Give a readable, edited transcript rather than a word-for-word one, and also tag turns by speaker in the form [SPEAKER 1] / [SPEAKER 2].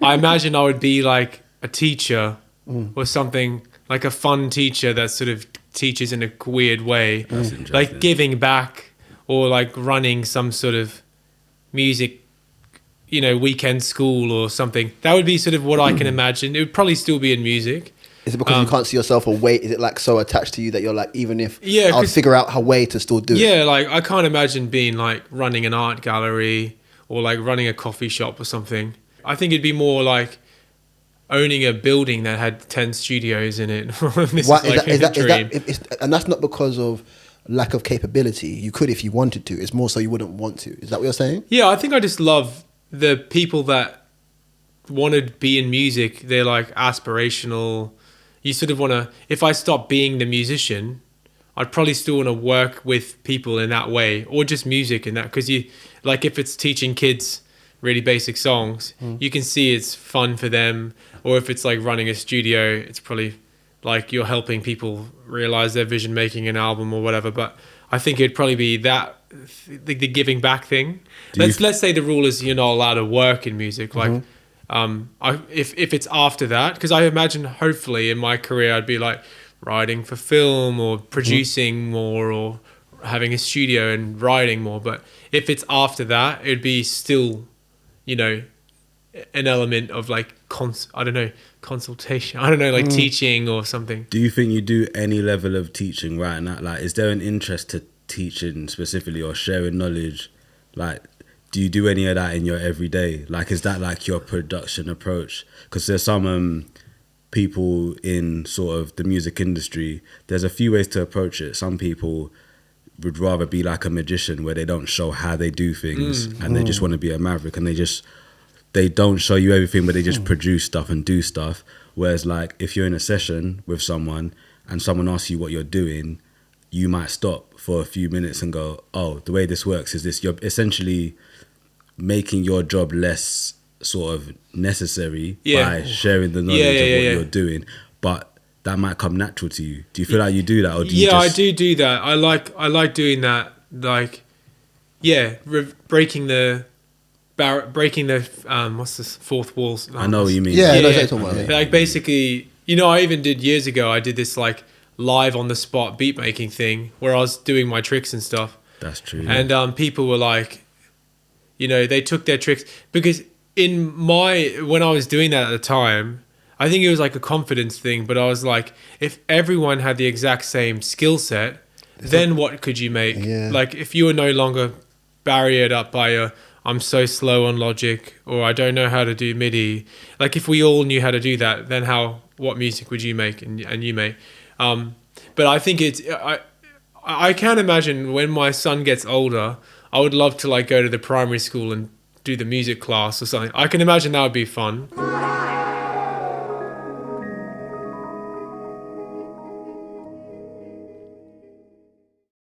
[SPEAKER 1] I imagine I would be like a teacher or something, like a fun teacher that sort of teaches in a weird way,
[SPEAKER 2] That's interesting.
[SPEAKER 1] like giving back or like running some sort of music, weekend school or something. That would be sort of what I can imagine. It would probably still be in music.
[SPEAKER 3] Is it because you can't see yourself away? Is it like so attached to you that you're like, even if
[SPEAKER 1] Yeah,
[SPEAKER 3] I'll figure out a way to still do it?
[SPEAKER 1] Yeah, like I can't imagine being like running an art gallery or like running a coffee shop or something. I think it'd be more like owning a building that had 10 studios in it. This
[SPEAKER 3] Why,
[SPEAKER 1] is like a dream.
[SPEAKER 3] and that's not because of lack of capability. You could if you wanted to. It's more so you wouldn't want to. Is that what you're saying?
[SPEAKER 1] Yeah, I think I just love the people that want to be in music. They're like aspirational. You sort of want to, if I stop being the musician, I'd probably still want to work with people in that way, or just music in that. Because like if it's teaching kids really basic songs, you can see it's fun for them. Or if it's like running a studio, it's probably like you're helping people realize their vision, making an album or whatever. But I think it'd probably be that the giving back thing. Let's say the rule is you're not allowed to work in music. Like if it's after that, because I imagine hopefully in my career I'd be like writing for film or producing more or having a studio and writing more. But if it's after that, it'd be still, an element of like consultation. I don't know, like teaching or something.
[SPEAKER 2] Do you think you do any level of teaching right now? Like, is there an interest to teaching specifically or sharing knowledge? Like, do you do any of that in your everyday? Like, is that like your production approach? Because there's some people in sort of the music industry, there's a few ways to approach it. Some people would rather be like a magician where they don't show how they do things and they just want to be a maverick and they don't show you everything, but they just produce stuff and do stuff. Whereas like if you're in a session with someone and someone asks you what you're doing, you might stop for a few minutes and go, oh, the way this works is this. You're essentially making your job less sort of necessary by sharing the knowledge of what you're doing. But that might come natural to you. Do you feel like you do that? Or do you just...
[SPEAKER 1] I do that. I like doing that. Like, breaking the what's this, fourth walls.
[SPEAKER 2] I know what you mean.
[SPEAKER 3] Yeah, I know what you're talking about.
[SPEAKER 1] Like basically, I even did years ago, I did this like live on the spot beat making thing where I was doing my tricks and stuff.
[SPEAKER 2] That's true.
[SPEAKER 1] And people were like, they took their tricks because when I was doing that at the time, I think it was like a confidence thing, but I was like, if everyone had the exact same skill set, then what could you make?
[SPEAKER 3] Yeah.
[SPEAKER 1] Like if you were no longer barriered up by I'm so slow on Logic or I don't know how to do MIDI. Like if we all knew how to do that, then what music would you make and you make? But I think I can't imagine when my son gets older, I would love to like go to the primary school and do the music class or something. I can imagine that would be fun.